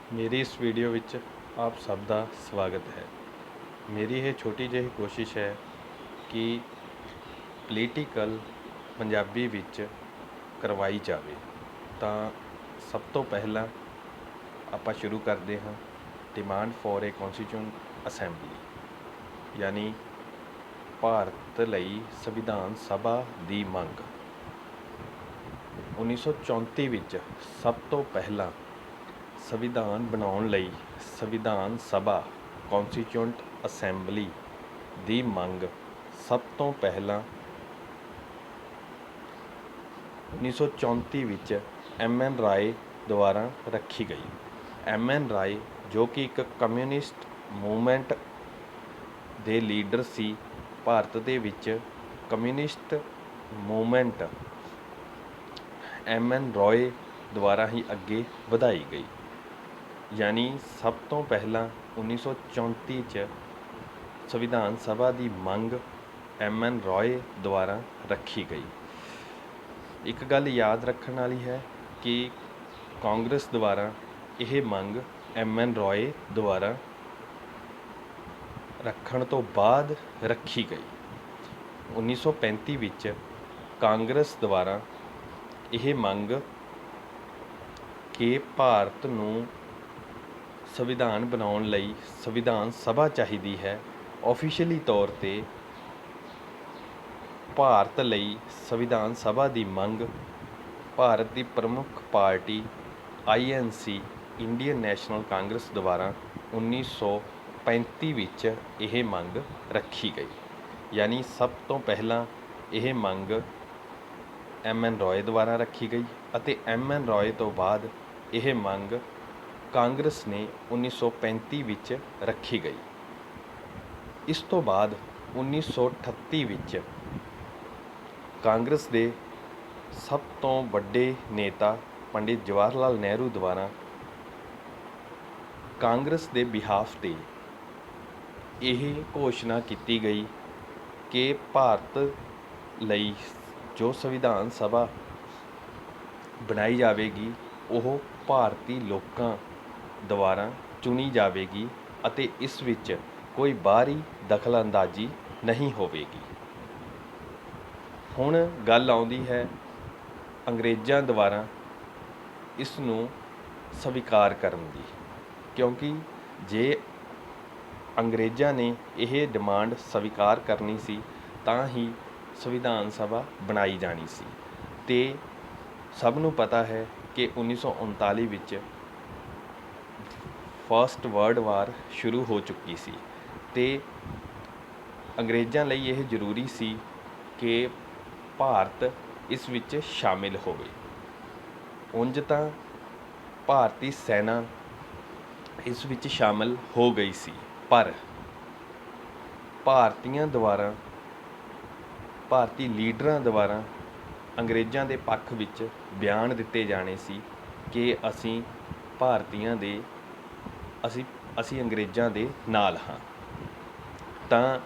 ਮੇਰੀ ਇਸ ਵੀਡੀਓ ਵਿੱਚ ਆਪ ਸਭ ਦਾ ਸਵਾਗਤ ਹੈ। ਮੇਰੀ ਇਹ ਛੋਟੀ ਜਿਹੀ ਕੋਸ਼ਿਸ਼ ਹੈ ਕਿ ਪੋਲੀਟੀਕਲ ਪੰਜਾਬੀ ਵਿੱਚ ਕਰਵਾਈ ਜਾਵੇ। ਤਾਂ ਸਭ ਤੋਂ ਪਹਿਲਾਂ ਆਪਾਂ ਸ਼ੁਰੂ ਕਰਦੇ ਹਾਂ ਡਿਮਾਂਡ ਫॉर ਏ ਕੌਂਸਟੀਟਿਊਸ਼ਨ ਅਸੈਂਬਲੀ, ਯਾਨੀ ਭਾਰਤ ਲਈ ਸੰਵਿਧਾਨ ਸਭਾ ਦੀ ਮੰਗ। 1934 ਵਿੱਚ ਸਭ ਤੋਂ ਪਹਿਲਾਂ ਸੰਵਿਧਾਨ ਬਣਾਉਣ ਲਈ ਸੰਵਿਧਾਨ ਸਭਾ ਕੌਂਸਟੀਟਿਊਂਟ ਅਸੈਂਬਲੀ ਦੀ ਮੰਗ ਸਭ ਤੋਂ ਪਹਿਲਾਂ 1934 ਵਿੱਚ M.N. ਰਾਏ ਦੁਆਰਾ ਰੱਖੀ ਗਈ। M.N. ਰਾਏ ਜੋ ਕਿ ਇੱਕ ਕਮਿਊਨਿਸਟ ਮੂਵਮੈਂਟ ਦੇ ਲੀਡਰ ਸੀ, ਭਾਰਤ ਦੇ ਵਿੱਚ ਕਮਿਊਨਿਸਟ ਮੂਵਮੈਂਟ M.N. ਰਾਏ ਦੁਆਰਾ ਹੀ ਅੱਗੇ ਵਧਾਈ ਗਈ। ਯਾਨੀ ਸਭ ਤੋਂ ਪਹਿਲਾਂ 1934 'ਚ ਸੰਵਿਧਾਨ ਸਭਾ ਦੀ ਮੰਗ M.N. ਰਾਏ ਦੁਆਰਾ ਰੱਖੀ ਗਈ। ਇੱਕ ਗੱਲ ਯਾਦ ਰੱਖਣ ਵਾਲੀ ਹੈ ਕਿ ਕਾਂਗਰਸ ਦੁਆਰਾ ਇਹ ਮੰਗ M.N. ਰਾਏ ਦੁਆਰਾ ਰੱਖਣ ਤੋਂ ਬਾਅਦ ਰੱਖੀ ਗਈ। 1935 ਵਿੱਚ ਕਾਂਗਰਸ ਦੁਆਰਾ ਇਹ ਮੰਗ ਕਿ ਭਾਰਤ ਨੂੰ ਸੰਵਿਧਾਨ ਬਣਾਉਣ ਲਈ ਸੰਵਿਧਾਨ ਸਭਾ ਚਾਹੀਦੀ ਹੈ, ਆਫੀਸ਼ੀਅਲੀ ਤੌਰ 'ਤੇ ਭਾਰਤ ਲਈ ਸੰਵਿਧਾਨ ਸਭਾ ਦੀ ਮੰਗ ਭਾਰਤ ਦੀ ਪ੍ਰਮੁੱਖ party INC Indian national Congress ਦੁਆਰਾ 1935 ਵਿੱਚ ਇਹ ਮੰਗ ਰੱਖੀ ਗਈ। ਯਾਨੀ ਸਭ ਤੋਂ ਪਹਿਲਾਂ ਇਹ ਮੰਗ M.N. ਰਾਏ ਦੁਆਰਾ ਰੱਖੀ ਗਈ ਅਤੇ M.N. ਰਾਏ ਤੋਂ ਬਾਅਦ ਇਹ ਮੰਗ ਕਾਂਗਰਸ ਨੇ 1935 ਵਿੱਚ ਰੱਖੀ ਗਈ। ਇਸ ਤੋਂ ਬਾਅਦ 1938 ਵਿੱਚ ਕਾਂਗਰਸ ਦੇ ਸਭ ਤੋਂ ਵੱਡੇ ਨੇਤਾ ਪੰਡਿਤ ਜਵਾਹਰ ਲਾਲ ਨਹਿਰੂ ਦੁਆਰਾ ਕਾਂਗਰਸ ਦੇ ਬਿਹਾਫ 'ਤੇ ਇਹ ਘੋਸ਼ਣਾ ਕੀਤੀ ਗਈ ਕਿ ਭਾਰਤ ਲਈ ਜੋ ਸੰਵਿਧਾਨ ਸਭਾ ਬਣਾਈ ਜਾਵੇਗੀ ਉਹ ਭਾਰਤੀ ਲੋਕਾਂ ਦੁਆਰਾ ਚੁਣੀ ਜਾਵੇਗੀ ਅਤੇ ਇਸ ਵਿੱਚ ਕੋਈ ਬਾਹਰੀ ਦਖਲਅੰਦਾਜ਼ੀ ਨਹੀਂ ਹੋਵੇਗੀ। ਹੁਣ ਗੱਲ ਆਉਂਦੀ ਹੈ ਅੰਗਰੇਜ਼ਾਂ ਦੁਆਰਾ ਇਸ ਨੂੰ ਸਵੀਕਾਰ ਕਰਨ ਦੀ, ਕਿਉਂਕਿ ਜੇ ਅੰਗਰੇਜ਼ਾਂ ਨੇ ਇਹ ਡਿਮਾਂਡ ਸਵੀਕਾਰ ਕਰਨੀ ਸੀ ਤਾਂ ਹੀ ਸੰਵਿਧਾਨ ਸਭਾ ਬਣਾਈ ਜਾਣੀ ਸੀ। ਅਤੇ ਸਭ ਨੂੰ ਪਤਾ ਹੈ ਕਿ 1939 ਵਿੱਚ ਫਸਟ ਵਰਲਡ ਵਾਰ ਸ਼ੁਰੂ ਹੋ ਚੁੱਕੀ ਸੀ ਅਤੇ ਅੰਗਰੇਜ਼ਾਂ ਲਈ ਇਹ ਜ਼ਰੂਰੀ ਸੀ ਕਿ ਭਾਰਤ ਇਸ ਵਿੱਚ ਸ਼ਾਮਿਲ ਹੋਵੇ। ਉਂਝ ਤਾਂ ਭਾਰਤੀ ਸੈਨਾ ਇਸ ਵਿੱਚ ਸ਼ਾਮਿਲ ਹੋ ਗਈ ਸੀ, ਪਰ ਭਾਰਤੀ ਲੀਡਰਾਂ ਦੁਆਰਾ ਅੰਗਰੇਜ਼ਾਂ ਦੇ ਪੱਖ ਵਿੱਚ ਬਿਆਨ ਦਿੱਤੇ ਜਾਣੇ ਸੀ ਕਿ ਅਸੀਂ ਅੰਗਰੇਜ਼ਾਂ ਦੇ ਨਾਲ ਹਾਂ। ਤਾਂ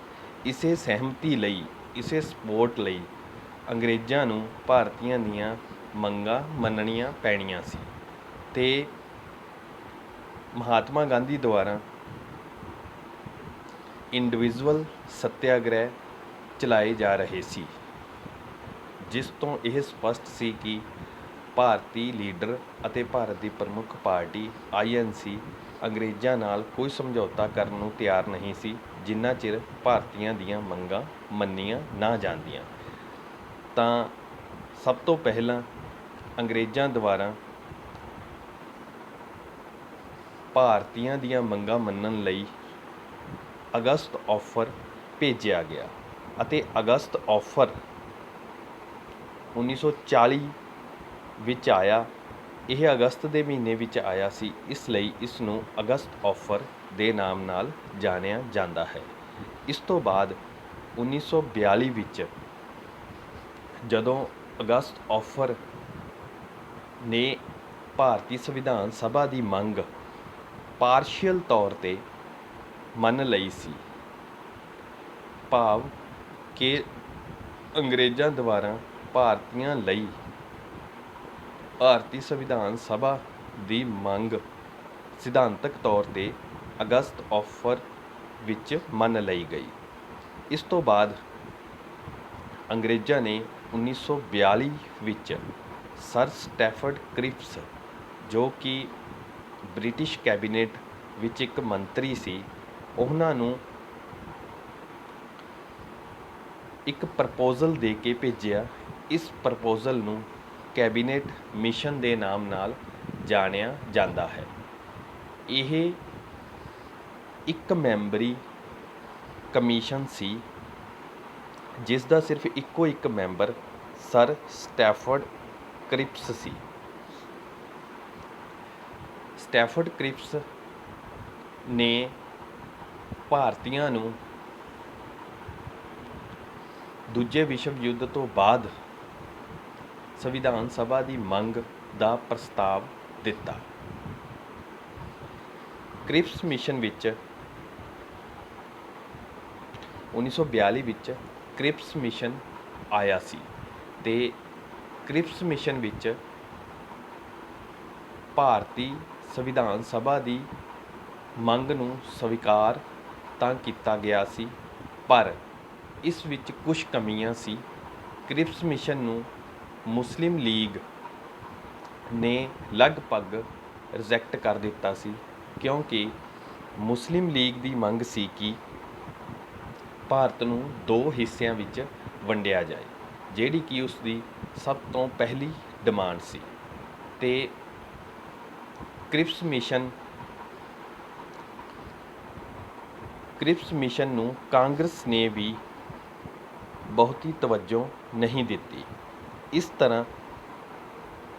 ਇਸੇ ਸਹਿਮਤੀ ਲਈ, ਇਸੇ ਸਪੋਰਟ ਲਈ ਅੰਗਰੇਜ਼ਾਂ ਨੂੰ ਭਾਰਤੀਆਂ ਦੀਆਂ ਮੰਗਾਂ ਮੰਨਣੀਆਂ ਪੈਣੀਆਂ ਸੀ ਅਤੇ ਮਹਾਤਮਾ ਗਾਂਧੀ ਦੁਆਰਾ ਇੰਡੀਵਿਜ਼ੂਅਲ ਸੱਤਿਆਗ੍ਰਹਿ ਚਲਾਏ ਜਾ ਰਹੇ ਸੀ, ਜਿਸ ਤੋਂ ਇਹ ਸਪਸ਼ਟ ਸੀ ਕਿ ਭਾਰਤੀ ਲੀਡਰ ਅਤੇ ਭਾਰਤ ਦੀ ਪ੍ਰਮੁੱਖ ਪਾਰਟੀ INC ਅੰਗਰੇਜ਼ਾਂ ਨਾਲ ਕੋਈ ਸਮਝੌਤਾ ਕਰਨ ਨੂੰ ਤਿਆਰ ਨਹੀਂ ਸੀ ਜਿੰਨਾ ਚਿਰ ਭਾਰਤੀਆਂ ਦੀਆਂ ਮੰਗਾਂ ਮੰਨੀਆਂ ਨਾ ਜਾਂਦੀਆਂ। ਤਾਂ ਸਭ ਤੋਂ ਪਹਿਲਾਂ ਅੰਗਰੇਜ਼ਾਂ ਦੁਆਰਾ ਭਾਰਤੀਆਂ ਦੀਆਂ ਮੰਗਾਂ ਮੰਨਣ ਲਈ ਅਗਸਤ ਆਫਰ ਭੇਜਿਆ ਗਿਆ ਅਤੇ ਅਗਸਤ ਆਫਰ 1940 ਵਿੱਚ ਆਇਆ। ਇਹ ਅਗਸਤ ਦੇ ਮਹੀਨੇ ਵਿੱਚ ਆਇਆ ਸੀ, ਇਸ ਲਈ ਇਸ ਨੂੰ ਅਗਸਤ ਆਫਰ ਦੇ ਨਾਮ ਨਾਲ ਜਾਣਿਆ ਜਾਂਦਾ ਹੈ। ਇਸ ਤੋਂ ਬਾਅਦ 1942 ਵਿੱਚ ਜਦੋਂ ਅਗਸਤ ਆਫਰ ਨੇ ਭਾਰਤੀ ਸੰਵਿਧਾਨ ਸਭਾ ਦੀ ਮੰਗ ਪਾਰਸ਼ੀਅਲ ਤੌਰ 'ਤੇ ਮੰਨ ਲਈ ਸੀ, ਭਾਵ ਕਿ ਅੰਗਰੇਜ਼ਾਂ ਦੁਆਰਾ ਭਾਰਤੀਆਂ ਲਈ ਭਾਰਤੀ ਸੰਵਿਧਾਨ ਸਭਾ ਦੀ ਮੰਗ ਸਿਧਾਂਤਕ ਤੌਰ 'ਤੇ ਅਗਸਤ ਆਫਰ ਵਿੱਚ ਮੰਨ ਲਈ ਗਈ। ਇਸ ਤੋਂ ਬਾਅਦ ਅੰਗਰੇਜ਼ਾਂ ਨੇ 1942 ਵਿੱਚ ਸਰ ਸਟੈਫਰਡ ਕ੍ਰਿਪਸ, ਜੋ ਕਿ ਬ੍ਰਿਟਿਸ਼ ਕੈਬਨਿਟ ਵਿੱਚ ਇੱਕ ਮੰਤਰੀ ਸੀ, ਉਹਨਾਂ ਨੂੰ ਇੱਕ ਪ੍ਰਪੋਜ਼ਲ ਦੇ ਕੇ ਭੇਜਿਆ। ਇਸ ਪ੍ਰਪੋਜ਼ਲ ਨੂੰ ਕੈਬਨਿਟ ਮਿਸ਼ਨ ਦੇ ਨਾਮ ਨਾਲ ਜਾਣਿਆ ਜਾਂਦਾ ਹੈ। ਇਹ ਇੱਕ ਮੈਂਬਰੀ ਕਮਿਸ਼ਨ ਸੀ, ਜਿਸ ਦਾ ਸਿਰਫ ਇੱਕੋ ਇੱਕ ਮੈਂਬਰ ਸਰ ਸਟੈਫਰਡ ਕ੍ਰਿਪਸ ਸੀ। ਸਟੈਫਰਡ ਕ੍ਰਿਪਸ ਨੇ ਭਾਰਤੀਆਂ ਨੂੰ ਦੂਜੇ ਵਿਸ਼ਵ ਯੁੱਧ ਤੋਂ ਬਾਅਦ ਸੰਵਿਧਾਨ ਸਭਾ ਦੀ ਮੰਗ ਦਾ ਪ੍ਰਸਤਾਵ ਦਿੱਤਾ। ਕ੍ਰਿਪਸ ਮਿਸ਼ਨ ਵਿੱਚ 1942 ਵਿੱਚ ਕ੍ਰਿਪਸ ਮਿਸ਼ਨ ਆਇਆ ਸੀ ਤੇ ਕ੍ਰਿਪਸ ਮਿਸ਼ਨ ਵਿੱਚ ਭਾਰਤੀ ਸੰਵਿਧਾਨ ਸਭਾ ਦੀ ਮੰਗ ਨੂੰ ਸਵੀਕਾਰ ਤਾਂ ਕੀਤਾ ਗਿਆ ਸੀ, ਪਰ ਇਸ ਵਿੱਚ ਕੁਝ ਕਮੀਆਂ ਸੀ। ਕ੍ਰਿਪਸ ਮਿਸ਼ਨ ਨੂੰ ਮੁਸਲਿਮ ਲੀਗ ਨੇ ਲਗਭਗ ਰਿਜੈਕਟ ਕਰ ਦਿੱਤਾ ਸੀ, ਕਿਉਂਕਿ ਮੁਸਲਿਮ ਲੀਗ ਦੀ ਮੰਗ ਸੀ ਕਿ ਭਾਰਤ ਨੂੰ 2 ਹਿੱਸਿਆਂ ਵਿੱਚ ਵੰਡਿਆ ਜਾਏ, ਜਿਹੜੀ ਕਿ ਉਸ ਦੀ ਸਭ ਤੋਂ ਪਹਿਲੀ ਡਿਮਾਂਡ ਸੀ। ਤੇ ਕ੍ਰਿਪਸ ਮਿਸ਼ਨ ਨੂੰ ਕਾਂਗਰਸ ਨੇ ਵੀ ਬਹੁਤੀ ਤਵੱਜੋ ਨਹੀਂ ਦਿੱਤੀ। ਇਸ ਤਰ੍ਹਾਂ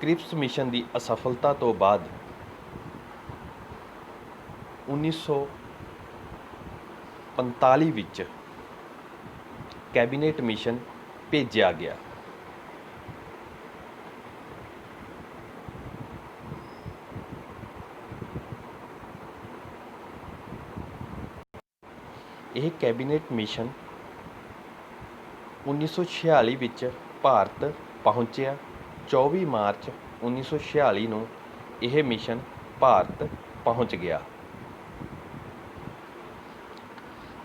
ਕ੍ਰਿਪਸ ਮਿਸ਼ਨ ਦੀ ਅਸਫਲਤਾ ਤੋਂ ਬਾਅਦ 1945 ਵਿੱਚ ਕੈਬਨਿਟ ਮਿਸ਼ਨ ਭੇਜਿਆ ਗਿਆ। ਇਹ ਕੈਬਨਿਟ ਮਿਸ਼ਨ 1946 ਵਿੱਚ ਭਾਰਤ ਪਹੁੰਚਿਆ। 24 ਮਾਰਚ 1946 ਨੂੰ ਇਹ ਮਿਸ਼ਨ ਭਾਰਤ ਪਹੁੰਚ ਗਿਆ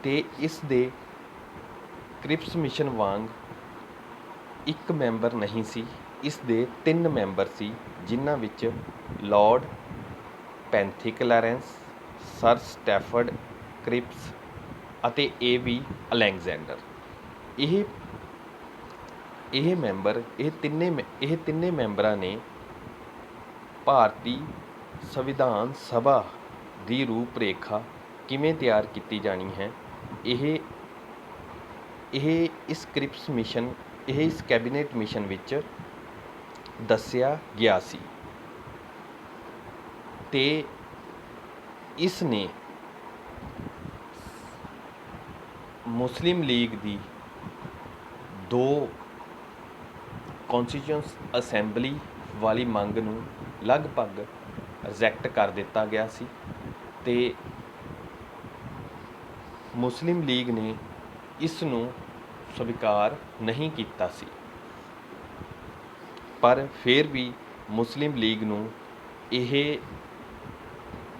ਤੇ ਇਸ ਦੇ ਕ੍ਰਿਪਸ ਮਿਸ਼ਨ ਵਾਂਗ ਇੱਕ ਮੈਂਬਰ ਨਹੀਂ ਸੀ, ਇਸ ਦੇ 3 ਮੈਂਬਰ ਸੀ, ਜਿਨ੍ਹਾਂ ਵਿੱਚ ਲਾਰਡ ਪੈਂਥੀਕਲੈਰੈਂਸ, ਸਰ ਸਟੈਫਰਡ ਕ੍ਰਿਪਸ ਅਤੇ A.V. ਅਲੈਗਜ਼ੈਂਡਰ। ਇਹ ਤਿੰਨੇ ਮੈਂਬਰਾਂ ਨੇ ਭਾਰਤੀ ਸੰਵਿਧਾਨ ਸਭਾ ਦੀ ਰੂਪ ਰੇਖਾ ਕਿਵੇਂ ਤਿਆਰ ਕੀਤੀ ਜਾਣੀ ਹੈ, ਇਸ ਕੈਬਨਿਟ ਮਿਸ਼ਨ ਵਿੱਚ ਦੱਸਿਆ ਗਿਆ ਸੀ ਤੇ ਇਸ ਨੇ ਮੁਸਲਿਮ ਲੀਗ ਦੀ 2 ਕੌਂਸਟੀਚਿਊਂਟ ਅਸੈਂਬਲੀ ਵਾਲੀ ਮੰਗ ਨੂੰ ਲਗਭਗ ਰਿਜੈਕਟ ਕਰ ਦਿੱਤਾ ਗਿਆ ਸੀ ਤੇ ਮੁਸਲਿਮ ਲੀਗ ਨੇ ਇਸ ਨੂੰ ਸਵੀਕਾਰ ਨਹੀਂ ਕੀਤਾ ਸੀ, ਪਰ ਫਿਰ ਵੀ ਮੁਸਲਿਮ ਲੀਗ ਨੂੰ ਇਹ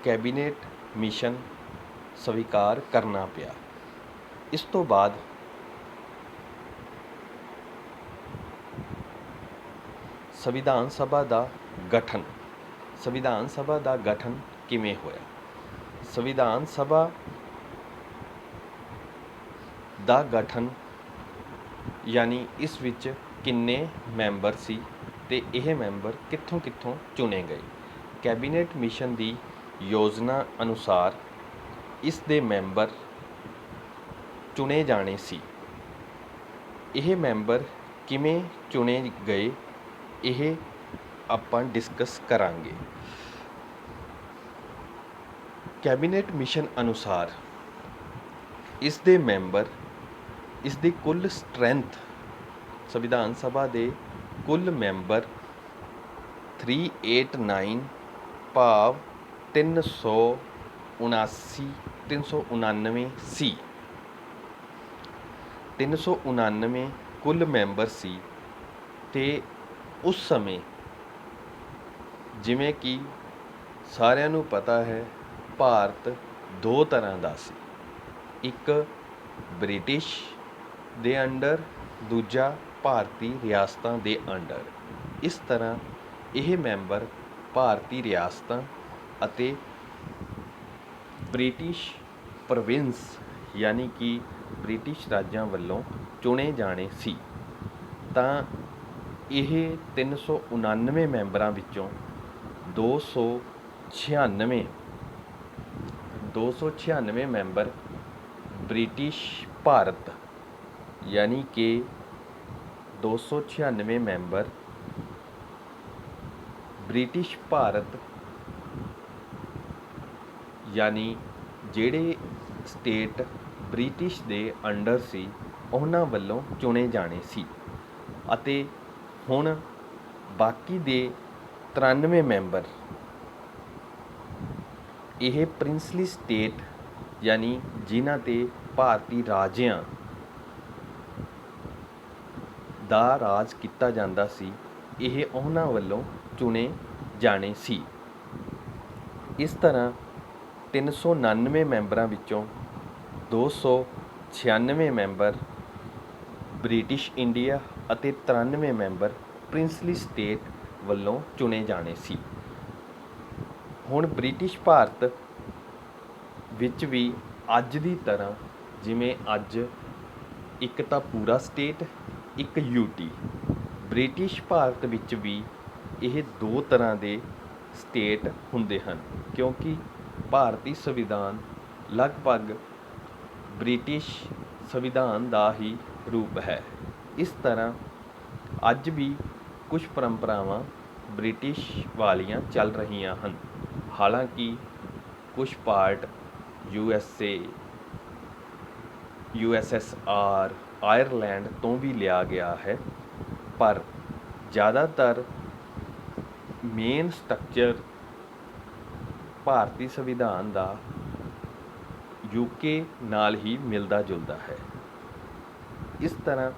ਕੈਬਨਿਟ ਮਿਸ਼ਨ ਸਵੀਕਾਰ ਕਰਨਾ ਪਿਆ। ਇਸ ਤੋਂ ਬਾਅਦ ਸੰਵਿਧਾਨ ਸਭਾ ਦਾ ਗਠਨ ਕਿਵੇਂ ਹੋਇਆ? ਸੰਵਿਧਾਨ ਸਭਾ ਦਾ ਗਠਨ ਯਾਨੀ ਇਸ ਵਿੱਚ ਕਿੰਨੇ ਮੈਂਬਰ ਸੀ ਤੇ ਇਹ ਮੈਂਬਰ ਕਿੱਥੋਂ ਚੁਣੇ ਗਏ। ਕੈਬਨਿਟ ਮਿਸ਼ਨ ਦੀ ਯੋਜਨਾ ਅਨੁਸਾਰ ਇਸ ਦੇ ਮੈਂਬਰ ਚੁਣੇ ਜਾਣੇ ਸੀ। ਇਹ ਮੈਂਬਰ ਕਿਵੇਂ ਚੁਣੇ ਗਏ, ਇਹ ਆਪਾਂ ਡਿਸਕਸ ਕਰਾਂਗੇ। ਕੈਬਨਿਟ ਮਿਸ਼ਨ ਅਨੁਸਾਰ ਇਸ ਦੇ ਮੈਂਬਰ, ਇਸ ਦੀ ਕੁੱਲ ਸਟਰੈਂਥ, ਸੰਵਿਧਾਨ ਸਭਾ ਦੇ ਕੁੱਲ ਮੈਂਬਰ 389 ਭਾਵ 399 ਸੀ। 399 ਕੁੱਲ ਮੈਂਬਰ ਸੀ ਤੇ ਉਸ ਸਮੇਂ ਜਿਵੇਂ ਕਿ ਸਾਰਿਆਂ ਨੂੰ ਪਤਾ ਹੈ ਭਾਰਤ ਦੋ ਤਰ੍ਹਾਂ ਦਾ ਸੀ, ਇੱਕ ਬ੍ਰਿਟਿਸ਼ ਦੇ ਅੰਡਰ, ਦੂਜਾ ਭਾਰਤੀ ਰਿਆਸਤਾਂ ਦੇ ਅੰਡਰ। ਇਸ ਤਰ੍ਹਾਂ ਇਹ ਮੈਂਬਰ ਭਾਰਤੀ ਰਿਆਸਤਾਂ ਅਤੇ ਬ੍ਰਿਟਿਸ਼ ਪ੍ਰੋਵਿੰਸ ਯਾਨੀ ਕਿ ਬ੍ਰਿਟਿਸ਼ ਰਾਜਾਂ ਵੱਲੋਂ ਚੁਣੇ ਜਾਣੇ ਸੀ। ਤਾਂ ਇਹ 399 ਮੈਂਬਰਾਂ ਵਿੱਚੋਂ 296 ਮੈਂਬਰ ਬ੍ਰਿਟਿਸ਼ ਭਾਰਤ ਯਾਨੀ ਕਿ 296 ਮੈਂਬਰ ਬ੍ਰਿਟਿਸ਼ ਭਾਰਤ ਯਾਨੀ ਜਿਹੜੇ ਸਟੇਟ ਬ੍ਰਿਟਿਸ਼ ਦੇ ਅੰਡਰ ਸੀ ਉਹਨਾਂ ਵੱਲੋਂ ਚੁਣੇ ਜਾਣੇ ਸੀ। ਅਤੇ ਹੁਣ ਬਾਕੀ ਦੇ 93 ਮੈਂਬਰ ਇਹ ਪ੍ਰਿੰਸਲੀ ਸਟੇਟ ਯਾਨੀ ਜਿਨ੍ਹਾਂ 'ਤੇ ਭਾਰਤੀ ਰਾਜਿਆਂ ਦਾ ਰਾਜ ਕੀਤਾ ਜਾਂਦਾ ਸੀ, ਇਹ ਉਹਨਾਂ ਵੱਲੋਂ ਚੁਣੇ ਜਾਣੇ ਸੀ। ਇਸ ਤਰ੍ਹਾਂ 399 ਮੈਂਬਰਾਂ ਵਿੱਚੋਂ 296 ਮੈਂਬਰ ਬ੍ਰਿਟਿਸ਼ ਇੰਡੀਆ ਅਤੇ 93 ਮੈਂਬਰ ਪ੍ਰਿੰਸਲੀ ਸਟੇਟ ਵੱਲੋਂ ਚੁਣੇ ਜਾਣੇ ਸੀ। ਹੁਣ ਬ੍ਰਿਟਿਸ਼ ਭਾਰਤ ਵਿੱਚ ਵੀ ਅੱਜ ਦੀ ਤਰ੍ਹਾਂ ਜਿਵੇਂ ਅੱਜ ਇੱਕ ਤਾਂ ਪੂਰਾ ਸਟੇਟ, ਇੱਕ ਯੂਟੀ, ਬ੍ਰਿਟਿਸ਼ ਭਾਰਤ ਵਿੱਚ ਵੀ ਇਹ ਦੋ ਤਰ੍ਹਾਂ ਦੇ ਸਟੇਟ ਹੁੰਦੇ ਹਨ, ਕਿਉਂਕਿ ਭਾਰਤੀ ਸੰਵਿਧਾਨ ਲਗਭਗ ਬ੍ਰਿਟਿਸ਼ ਸੰਵਿਧਾਨ ਦਾ ਹੀ ਰੂਪ ਹੈ। ਇਸ ਤਰ੍ਹਾਂ ਅੱਜ ਵੀ ਕੁਝ ਪਰੰਪਰਾਵਾਂ ਬ੍ਰਿਟਿਸ਼ ਵਾਲੀਆਂ ਚੱਲ ਰਹੀਆਂ ਹਨ। ਹਾਲਾਂਕਿ ਕੁਝ ਪਾਰਟ USSR, ਆਇਰਲੈਂਡ ਤੋਂ ਵੀ ਲਿਆ ਗਿਆ ਹੈ, ਪਰ ਜ਼ਿਆਦਾਤਰ ਮੇਨ ਸਟਰਕਚਰ ਭਾਰਤੀ ਸੰਵਿਧਾਨ ਦਾ UK ਨਾਲ ਹੀ ਮਿਲਦਾ ਜੁਲਦਾ ਹੈ। ਇਸ ਤਰ੍ਹਾਂ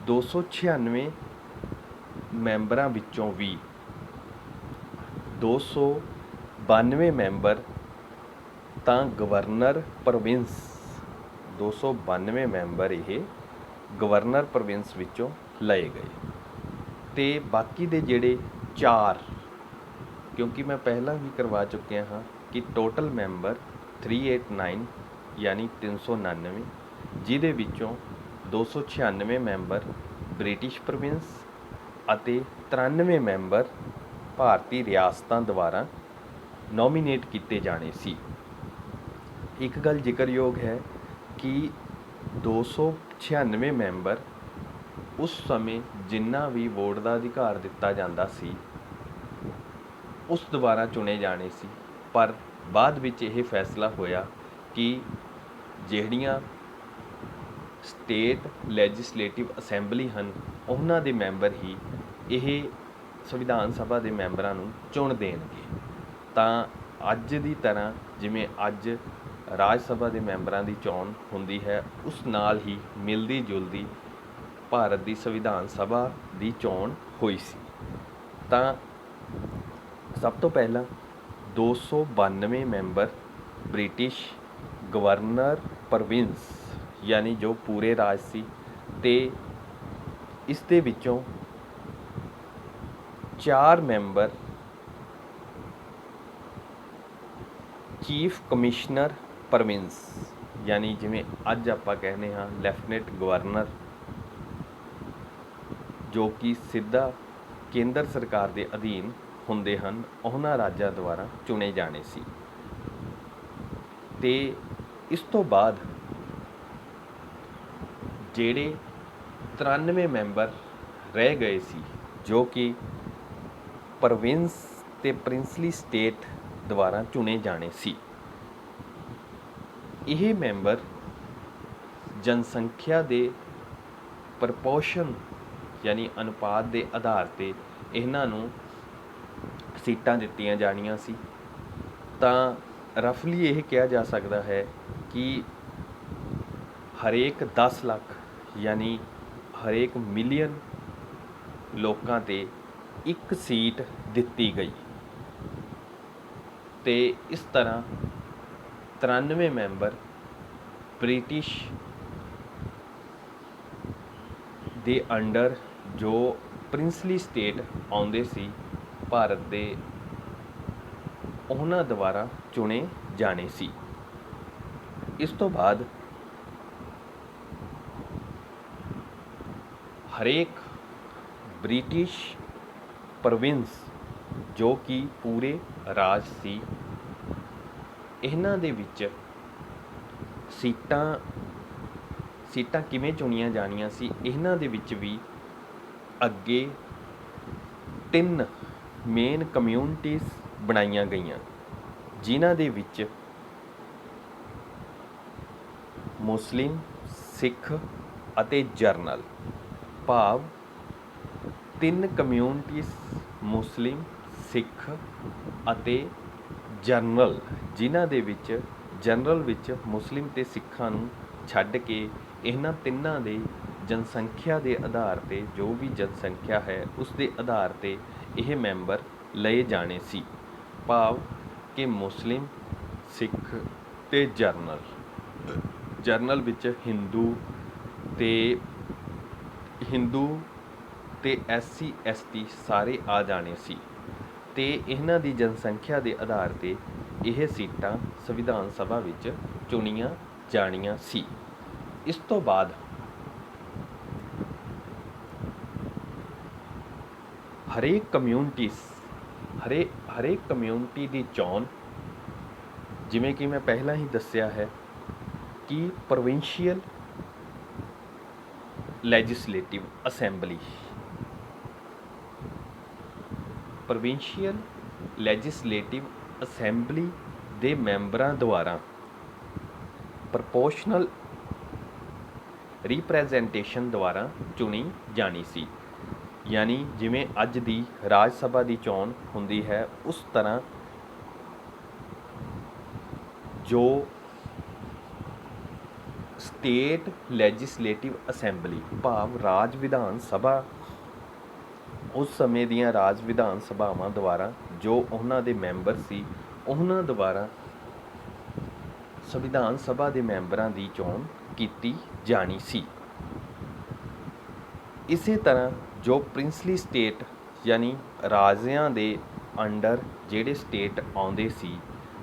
296 ਮੈਂਬਰਾਂ ਵਿੱਚੋਂ ਵੀ 292 ਮੈਂਬਰ ਤਾਂ ਗਵਰਨਰ ਪ੍ਰੋਵਿੰਸ 292 ਮੈਂਬਰ ਇਹ ਗਵਰਨਰ ਪ੍ਰੋਵਿੰਸ ਵਿੱਚੋਂ ਲਏ ਗਏ। ਅਤੇ ਬਾਕੀ ਦੇ ਜਿਹੜੇ 4, ਕਿਉਂਕਿ ਮੈਂ ਪਹਿਲਾਂ ਵੀ ਕਰਵਾ ਚੁੱਕਿਆ ਹਾਂ ਕਿ ਟੋਟਲ ਮੈਂਬਰ 389 ਯਾਨੀ 399, ਜਿਹਦੇ ਵਿੱਚੋਂ 296 ਮੈਂਬਰ ਬ੍ਰਿਟਿਸ਼ ਪ੍ਰੋਵਿੰਸ ਅਤੇ 93 ਮੈਂਬਰ ਭਾਰਤੀ ਰਿਆਸਤਾਂ ਦੁਆਰਾ ਨੋਮੀਨੇਟ ਕੀਤੇ ਜਾਣੇ ਸੀ। ਇੱਕ ਗੱਲ ਜ਼ਿਕਰਯੋਗ ਹੈ ਕਿ 296 ਮੈਂਬਰ ਉਸ ਸਮੇਂ ਜਿੰਨਾ ਵੀ ਵੋਟ ਦਾ ਅਧਿਕਾਰ ਦਿੱਤਾ ਜਾਂਦਾ ਸੀ ਉਸ ਦੁਆਰਾ ਚੁਣੇ ਜਾਣੇ ਸੀ, ਪਰ ਬਾਅਦ ਵਿੱਚ ਇਹ ਫੈਸਲਾ ਹੋਇਆ ਕਿ ਜਿਹੜੀਆਂ ਸਟੇਟ ਲੈਜਿਸਲੇਟਿਵ ਅਸੈਂਬਲੀ ਹਨ ਉਹਨਾਂ ਦੇ ਮੈਂਬਰ ਹੀ ਇਹ ਸੰਵਿਧਾਨ ਸਭਾ ਦੇ ਮੈਂਬਰਾਂ ਨੂੰ ਚੁਣ ਦੇਣਗੇ। ਤਾਂ ਅੱਜ ਦੀ ਤਰ੍ਹਾਂ ਜਿਵੇਂ ਅੱਜ ਰਾਜ ਸਭਾ ਦੇ ਮੈਂਬਰਾਂ ਦੀ ਚੋਣ ਹੁੰਦੀ ਹੈ, ਉਸ ਨਾਲ ਹੀ ਮਿਲਦੀ ਜੁਲਦੀ ਭਾਰਤ ਦੀ ਸੰਵਿਧਾਨ ਸਭਾ ਦੀ ਚੋਣ ਹੋਈ ਸੀ। ਤਾਂ ਸਭ ਤੋਂ ਪਹਿਲਾਂ 292 ਮੈਂਬਰ ਬ੍ਰਿਟਿਸ਼ ਗਵਰਨਰ ਪ੍ਰੋਵਿੰਸ ਯਾਨੀ ਜੋ ਪੂਰੇ ਰਾਜ ਸੀ, ਅਤੇ ਇਸ ਦੇ ਵਿੱਚੋਂ 4 ਮੈਂਬਰ ਚੀਫ ਕਮਿਸ਼ਨਰ ਪ੍ਰੋਵਿੰਸ ਯਾਨੀ ਜਿਵੇਂ ਅੱਜ ਆਪਾਂ ਕਹਿੰਦੇ ਹਾਂ ਲੈਫਟੀਨੈਂਟ ਗਵਰਨਰ, ਜੋ ਕਿ ਸਿੱਧਾ ਕੇਂਦਰ ਸਰਕਾਰ ਦੇ ਅਧੀਨ ਹੁੰਦੇ ਹਨ, ਉਹਨਾਂ ਰਾਜਾਂ ਦੁਆਰਾ ਚੁਣੇ ਜਾਣੇ ਸੀ। ਅਤੇ ਇਸ ਤੋਂ ਬਾਅਦ ਜਿਹੜੇ 93 ਮੈਂਬਰ ਰਹਿ ਗਏ ਸੀ, ਜੋ ਕਿ ਪ੍ਰੋਵਿੰਸ ਅਤੇ ਪ੍ਰਿੰਸਲੀ ਸਟੇਟ ਦੁਆਰਾ ਚੁਣੇ ਜਾਣੇ ਸੀ, ਇਹ ਮੈਂਬਰ ਜਨਸੰਖਿਆ ਦੇ ਪ੍ਰਪੋਰਸ਼ਨ ਯਾਨੀ ਅਨੁਪਾਤ ਦੇ ਆਧਾਰ 'ਤੇ ਇਹਨਾਂ ਨੂੰ ਸੀਟਾਂ ਦਿੱਤੀਆਂ ਜਾਣੀਆਂ ਸੀ। ਤਾਂ ਰਫਲੀ ਇਹ ਕਿਹਾ ਜਾ ਸਕਦਾ ਹੈ ਕਿ ਹਰੇਕ 10 ਲੱਖ ਯਾਨੀ ਹਰੇਕ ਮਿਲੀਅਨ ਲੋਕਾਂ 'ਤੇ ਇੱਕ ਸੀਟ ਦਿੱਤੀ ਗਈ। ਤੇ ਇਸ ਤਰ੍ਹਾਂ 93 ਮੈਂਬਰ ਬ੍ਰਿਟਿਸ਼ ਦੇ ਅੰਡਰ ਜੋ ਪ੍ਰਿੰਸਲੀ ਸਟੇਟ ਆਉਂਦੇ ਸੀ ਭਾਰਤ ਦੇ, ਉਹਨਾਂ ਦੁਆਰਾ ਚੁਣੇ ਜਾਣੇ ਸੀ। ਇਸ ਤੋਂ ਬਾਅਦ ਹਰੇਕ ਬ੍ਰਿਟਿਸ਼ ਪ੍ਰੋਵਿੰਸ ਜੋ ਕਿ ਪੂਰੇ ਰਾਜ ਸੀ, ਇਹਨਾਂ ਦੇ ਵਿੱਚ ਸੀਟਾਂ ਕਿਵੇਂ ਚੁਣੀਆਂ ਜਾਣੀਆਂ ਸੀ, ਇਹਨਾਂ ਦੇ ਵਿੱਚ ਵੀ ਅੱਗੇ 3 ਮੇਨ ਕਮਿਊਨਿਟੀਜ਼ ਬਣਾਈਆਂ ਗਈਆਂ, ਜਿਨ੍ਹਾਂ ਦੇ ਵਿੱਚ ਮੁਸਲਿਮ, ਸਿੱਖ ਅਤੇ ਜਰਨਲ, ਭਾਵ 3 ਕਮਿਊਨਿਟੀਜ਼ ਮੁਸਲਿਮ, ਸਿੱਖ ਅਤੇ ਜਰਨਲ, ਜਿਨ੍ਹਾਂ ਦੇ ਵਿੱਚ ਜਨਰਲ ਵਿੱਚ ਮੁਸਲਿਮ ਅਤੇ ਸਿੱਖਾਂ ਨੂੰ ਛੱਡ ਕੇ ਇਹਨਾਂ ਤਿੰਨਾਂ ਦੇ ਜਨਸੰਖਿਆ ਦੇ ਆਧਾਰ 'ਤੇ, ਜੋ ਵੀ ਜਨਸੰਖਿਆ ਹੈ ਉਸ ਦੇ ਆਧਾਰ 'ਤੇ ਇਹ ਮੈਂਬਰ ਲਏ ਜਾਣੇ ਸੀ, ਭਾਵ ਕਿ ਮੁਸਲਿਮ, ਸਿੱਖ ਅਤੇ ਜਰਨਲ ਵਿੱਚ ਹਿੰਦੂ ਤੇ SC ST ਸਾਰੇ ਆ ਜਾਣੇ ਸੀ, ਅਤੇ ਇਹਨਾਂ ਦੀ ਜਨਸੰਖਿਆ ਦੇ ਆਧਾਰ 'ਤੇ ਇਹ ਸੀਟਾਂ ਸੰਵਿਧਾਨ ਸਭਾ ਵਿੱਚ ਚੁਣੀਆਂ ਜਾਣੀਆਂ ਸੀ। ਇਸ ਤੋਂ ਬਾਅਦ ਹਰੇਕ ਕਮਿਊਨਿਟੀ ਦੀ ਚੋਣ, ਜਿਵੇਂ ਕਿ ਮੈਂ ਪਹਿਲਾਂ ਹੀ ਦੱਸਿਆ ਹੈ ਕਿ ਪ੍ਰੋਵਿੰਸ਼ੀਅਲ ਲੈਜਿਸਲੇਟਿਵ ਅਸੈਂਬਲੀ ਦੇ ਮੈਂਬਰਾਂ ਦੁਆਰਾ ਪ੍ਰਪੋਰਸ਼ਨਲ ਰੀਪ੍ਰੈਜ਼ੈਂਟੇਸ਼ਨ ਦੁਆਰਾ ਚੁਣੀ ਜਾਣੀ ਸੀ। ਯਾਨੀ ਜਿਵੇਂ ਅੱਜ ਦੀ ਰਾਜ ਸਭਾ ਦੀ ਚੋਣ ਹੁੰਦੀ ਹੈ, ਉਸ ਤਰ੍ਹਾਂ ਜੋ ਸਟੇਟ ਲੈਜਿਸਲੇਟਿਵ ਅਸੈਂਬਲੀ, ਭਾਵ ਰਾਜ ਵਿਧਾਨ ਸਭਾ, ਉਸ ਸਮੇਂ ਦੀਆਂ ਰਾਜ ਵਿਧਾਨ ਸਭਾਵਾਂ ਦੁਆਰਾ ਜੋ ਉਹਨਾਂ ਦੇ ਮੈਂਬਰ ਸੀ, ਉਹਨਾਂ ਦੁਆਰਾ ਸੰਵਿਧਾਨ ਸਭਾ ਦੇ ਮੈਂਬਰਾਂ ਦੀ ਚੋਣ ਕੀਤੀ ਜਾਣੀ ਸੀ। ਇਸੇ ਤਰ੍ਹਾਂ ਜੋ ਪ੍ਰਿੰਸਲੀ ਸਟੇਟ ਯਾਨੀ ਰਾਜਿਆਂ ਦੇ ਅੰਡਰ ਜਿਹੜੇ ਸਟੇਟ ਆਉਂਦੇ ਸੀ,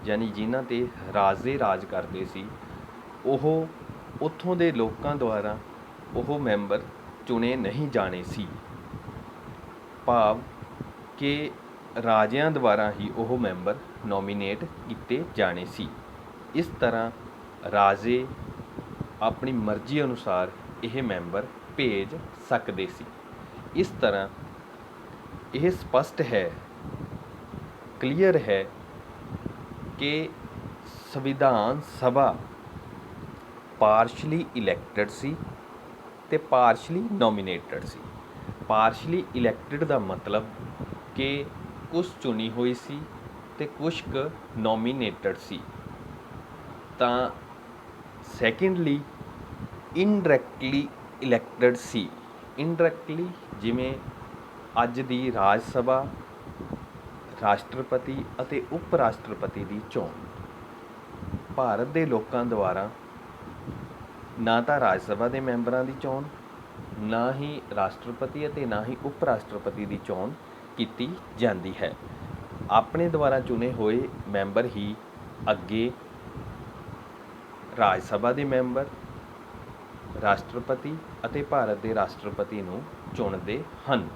ਯਾਨੀ ਜਿਨ੍ਹਾਂ 'ਤੇ ਰਾਜੇ ਰਾਜ ਕਰਦੇ ਸੀ, ਉਹ ਉੱਥੋਂ ਦੇ ਲੋਕਾਂ ਦੁਆਰਾ ਉਹ ਮੈਂਬਰ ਚੁਣੇ ਨਹੀਂ ਜਾਣੇ ਸੀ, ਭਾਵ ਕਿ ਰਾਜਿਆਂ ਦੁਆਰਾ ਹੀ ਉਹ ਮੈਂਬਰ ਨੋਮੀਨੇਟ ਕੀਤੇ ਜਾਣੇ ਸੀ। ਇਸ ਤਰ੍ਹਾਂ ਰਾਜੇ ਆਪਣੀ ਮਰਜ਼ੀ ਅਨੁਸਾਰ ਇਹ ਮੈਂਬਰ ਭੇਜ ਸਕਦੇ ਸੀ। ਇਸ ਤਰ੍ਹਾਂ ਇਹ ਸਪਸ਼ਟ ਹੈ, ਕਲੀਅਰ ਹੈ ਕਿ ਸੰਵਿਧਾਨ ਸਭਾ ਪਾਰਸ਼ਲੀ ਇਲੈਕਟਡ ਸੀ ਅਤੇ ਪਾਰਸ਼ਲੀ ਨੋਮੀਨੇਟਡ ਸੀ। ਪਾਰਸ਼ਲੀ ਇਲੈਕਟਡ ਦਾ ਮਤਲਬ ਕਿ ਕੁਛ ਚੁਣੀ ਹੋਈ ਸੀ ਅਤੇ ਕੁਛ ਕੁ ਨੋਮੀਨੇਟਡ ਸੀ। ਤਾਂ ਸੈਕਿੰਡਲੀ ਇਨਡਾਇਰੈਕਟਲੀ ਇਲੈਕਟਡ ਸੀ। ਇਨਡਾਇਰੈਕਟਲੀ ਜਿਵੇਂ ਅੱਜ ਦੀ ਰਾਜ ਸਭਾ, ਰਾਸ਼ਟਰਪਤੀ ਅਤੇ ਉਪ ਰਾਸ਼ਟਰਪਤੀ ਦੀ ਚੋਣ ਭਾਰਤ ਦੇ ਲੋਕਾਂ ਦੁਆਰਾ ਨਾ ਤਾਂ ਰਾਜ ਸਭਾ ਦੇ ਮੈਂਬਰਾਂ ਦੀ ਚੋਣ, ਨਾ ਹੀ ਰਾਸ਼ਟਰਪਤੀ ਅਤੇ ਨਾ ਹੀ ਉਪ ਰਾਸ਼ਟਰਪਤੀ ਦੀ ਚੋਣ ਕੀਤੀ ਜਾਂਦੀ ਹੈ। ਆਪਣੇ ਦੁਆਰਾ ਚੁਣੇ ਹੋਏ ਮੈਂਬਰ ਹੀ ਅੱਗੇ ਰਾਜ ਸਭਾ ਦੇ ਮੈਂਬਰ, ਰਾਸ਼ਟਰਪਤੀ ਅਤੇ ਭਾਰਤ ਦੇ ਰਾਸ਼ਟਰਪਤੀ ਨੂੰ ਚੁਣਦੇ ਹਨ।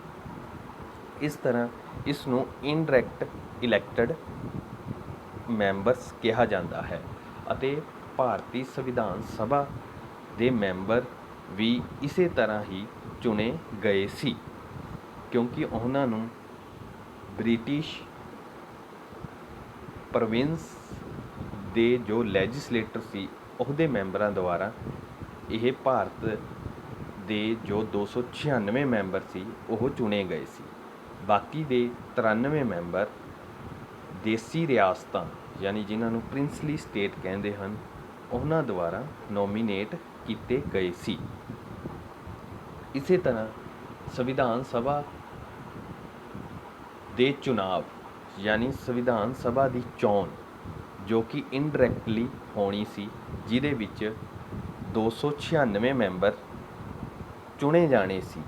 ਇਸ ਤਰ੍ਹਾਂ ਇਸ ਨੂੰ ਇਨਡਾਇਰੈਕਟ ਇਲੈਕਟਡ ਮੈਂਬਰਸ ਕਿਹਾ ਜਾਂਦਾ ਹੈ ਅਤੇ ਭਾਰਤੀ ਸੰਵਿਧਾਨ ਸਭਾ ਦੇ ਮੈਂਬਰ ਵੀ ਇਸੇ ਤਰ੍ਹਾਂ ਹੀ ਚੁਣੇ ਗਏ ਸੀ, ਕਿਉਂਕਿ ਉਹਨਾਂ ਨੂੰ ਬ੍ਰਿਟਿਸ਼ ਪ੍ਰੋਵਿੰਸ ਦੇ ਜੋ ਲੈਜਿਸਲੇਟਰ ਸੀ ਉਹਦੇ ਮੈਂਬਰਾਂ ਦੁਆਰਾ ਇਹ ਭਾਰਤ ਦੇ ਜੋ 296 ਮੈਂਬਰ ਸੀ ਉਹ ਚੁਣੇ ਗਏ ਸੀ। ਬਾਕੀ ਦੇ 93 ਮੈਂਬਰ ਦੇਸੀ ਰਿਆਸਤਾਂ ਯਾਨੀ ਜਿਨ੍ਹਾਂ ਨੂੰ ਪ੍ਰਿੰਸਲੀ ਸਟੇਟ ਕਹਿੰਦੇ ਹਨ, ਉਹਨਾਂ ਦੁਆਰਾ ਨੋਮੀਨੇਟ ਕੀਤੇ ਗਏ ਸੀ। ਇਸੇ ਤਰ੍ਹਾਂ ਸੰਵਿਧਾਨ ਸਭਾ ਦੇ ਚੁਣਾਵ ਯਾਨੀ ਸੰਵਿਧਾਨ ਸਭਾ ਦੀ ਚੋਣ ਜੋ ਕਿ ਇਨਡਾਇਰੈਕਟਲੀ ਹੋਣੀ ਸੀ, ਜਿਹਦੇ ਵਿੱਚ 296 ਮੈਂਬਰ ਚੁਣੇ ਜਾਣੇ ਸੀ।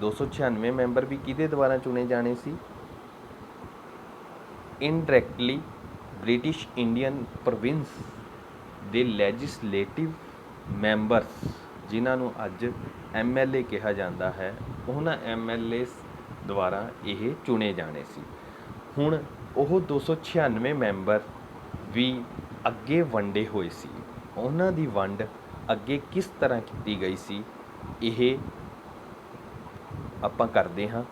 296 ਮੈਂਬਰ ਵੀ ਕਿਹਦੇ ਦੁਆਰਾ ਚੁਣੇ ਜਾਣੇ ਸੀ? ਇਨਡਾਇਰੈਕਟਲੀ ਬ੍ਰਿਟਿਸ਼ ਇੰਡੀਅਨ ਪ੍ਰੋਵਿੰਸ ਦੇ ਲੈਜਿਸਲੇਟਿਵ ਮੈਂਬਰਸ, ਜਿਨ੍ਹਾਂ ਨੂੰ ਅੱਜ MLA ਕਿਹਾ ਜਾਂਦਾ ਹੈ, ਉਹਨਾਂ MLAs ਦੁਆਰਾ ਇਹ ਚੁਣੇ ਜਾਣੇ ਸੀ। ਹੁਣ ਉਹ 296 ਮੈਂਬਰ ਵੀ ਅੱਗੇ ਵੰਡੇ ਹੋਏ ਸੀ। ਉਹਨਾਂ ਦੀ ਵੰਡ ਅੱਗੇ ਕਿਸ ਤਰ੍ਹਾਂ ਕੀਤੀ ਗਈ ਸੀ, ਇਹ ਆਪਾਂ ਕਰਦੇ ਹਾਂ।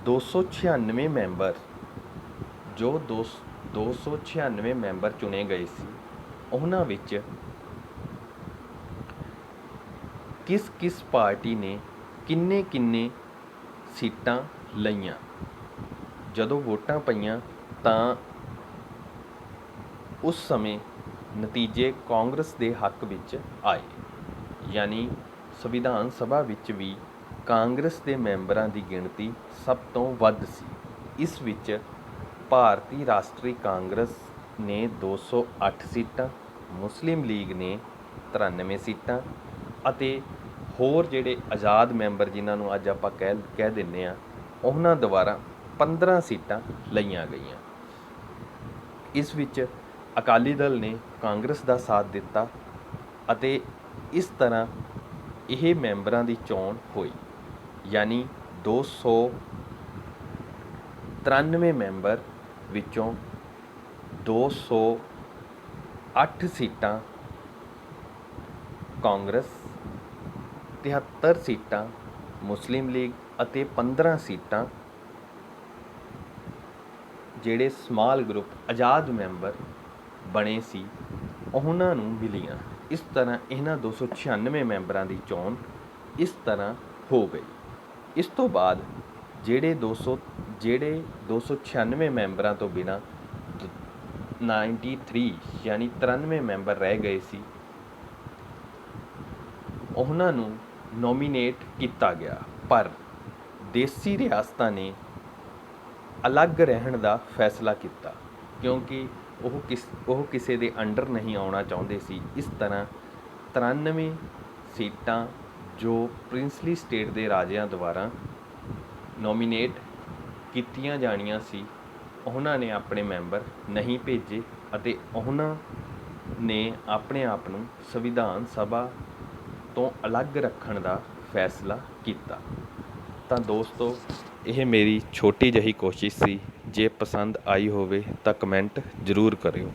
296 ਮੈਂਬਰ ਜੋ 296 ਮੈਂਬਰ ਚੁਣੇ ਗਏ ਸੀ, ਉਹਨਾਂ ਵਿੱਚ ਕਿਸ ਕਿਸ ਪਾਰਟੀ ਨੇ ਕਿੰਨੇ ਸੀਟਾਂ ਲਈਆਂ। ਜਦੋਂ ਵੋਟਾਂ ਪਈਆਂ ਤਾਂ ਉਸ ਸਮੇਂ ਨਤੀਜੇ ਕਾਂਗਰਸ ਦੇ ਹੱਕ ਵਿੱਚ ਆਏ, ਯਾਨੀ ਸੰਵਿਧਾਨ ਸਭਾ ਵਿੱਚ ਵੀ ਕਾਂਗਰਸ ਦੇ ਮੈਂਬਰਾਂ ਦੀ ਗਿਣਤੀ ਸਭ ਤੋਂ ਵੱਧ ਸੀ। ਇਸ ਵਿੱਚ ਭਾਰਤੀ ਰਾਸ਼ਟਰੀ ਕਾਂਗਰਸ ਨੇ 208 ਸੀਟਾਂ, ਮੁਸਲਿਮ ਲੀਗ ਨੇ 93 ਸੀਟਾਂ ਅਤੇ ਹੋਰ ਜਿਹੜੇ ਆਜ਼ਾਦ ਮੈਂਬਰ, ਜਿਨ੍ਹਾਂ ਨੂੰ ਅੱਜ ਆਪਾਂ ਕਹਿ ਦਿੰਦੇ ਹਾਂ, ਉਹਨਾਂ ਦੁਆਰਾ 15 ਸੀਟਾਂ ਲਈਆਂ ਗਈਆਂ। ਇਸ ਵਿੱਚ ਅਕਾਲੀ ਦਲ ਨੇ ਕਾਂਗਰਸ ਦਾ ਸਾਥ ਦਿੱਤਾ ਅਤੇ ਇਸ ਤਰ੍ਹਾਂ ਇਹ ਮੈਂਬਰਾਂ ਦੀ ਚੋਣ ਹੋਈ, ਯਾਨੀ 293 ਮੈਂਬਰ ਵਿੱਚੋਂ 208 ਸੀਟਾਂ ਕਾਂਗਰਸ, 73 ਸੀਟਾਂ ਮੁਸਲਿਮ ਲੀਗ ਅਤੇ 15 ਸੀਟਾਂ ਜਿਹੜੇ ਸਮਾਲ ਗਰੁੱਪ ਆਜ਼ਾਦ ਮੈਂਬਰ ਬਣੇ ਸੀ, ਉਹਨਾਂ ਨੂੰ ਮਿਲੀਆਂ। ਇਸ ਤਰ੍ਹਾਂ ਇਹਨਾਂ 296 ਮੈਂਬਰਾਂ ਦੀ ਚੋਣ ਇਸ ਤਰ੍ਹਾਂ ਹੋ ਗਈ। ਇਸ ਤੋਂ ਬਾਅਦ ਜਿਹੜੇ 296 ਮੈਂਬਰਾਂ ਤੋਂ ਬਿਨਾਂ 93 ਯਾਨੀ 93 ਮੈਂਬਰ ਰਹਿ ਗਏ ਸੀ, ਉਹਨਾਂ ਨੂੰ ਨੋਮੀਨੇਟ ਕੀਤਾ ਗਿਆ। ਪਰ ਦੇਸੀ ਰਿਆਸਤਾਂ ਨੇ ਅਲੱਗ ਰਹਿਣ ਦਾ ਫੈਸਲਾ ਕੀਤਾ, ਕਿਉਂਕਿ ਉਹ ਕਿਸੇ ਦੇ ਅੰਡਰ ਨਹੀਂ ਆਉਣਾ ਚਾਹੁੰਦੇ ਸੀ। ਇਸ ਤਰ੍ਹਾਂ 93 ਸੀਟਾਂ ਜੋ ਪ੍ਰਿੰਸਲੀ ਸਟੇਟ ਦੇ ਰਾਜਿਆਂ ਦੁਆਰਾ ਨੋਮੀਨੇਟ ਕੀਤੀਆਂ ਜਾਣੀਆਂ ਸੀ, ਉਹਨਾਂ ਨੇ ਆਪਣੇ ਮੈਂਬਰ ਨਹੀਂ ਭੇਜੇ ਅਤੇ ਉਹਨਾਂ ਨੇ ਆਪਣੇ ਆਪ ਨੂੰ ਸੰਵਿਧਾਨ ਸਭਾ ਤੋਂ ਅਲੱਗ ਰੱਖਣ ਦਾ ਫੈਸਲਾ ਕੀਤਾ। ਤਾਂ ਦੋਸਤੋ, ਇਹ ਮੇਰੀ ਛੋਟੀ ਜਿਹੀ ਕੋਸ਼ਿਸ਼ ਸੀ। ਜੇ ਪਸੰਦ ਆਈ ਹੋਵੇ ਤਾਂ ਕਮੈਂਟ ਜ਼ਰੂਰ ਕਰਿਓ।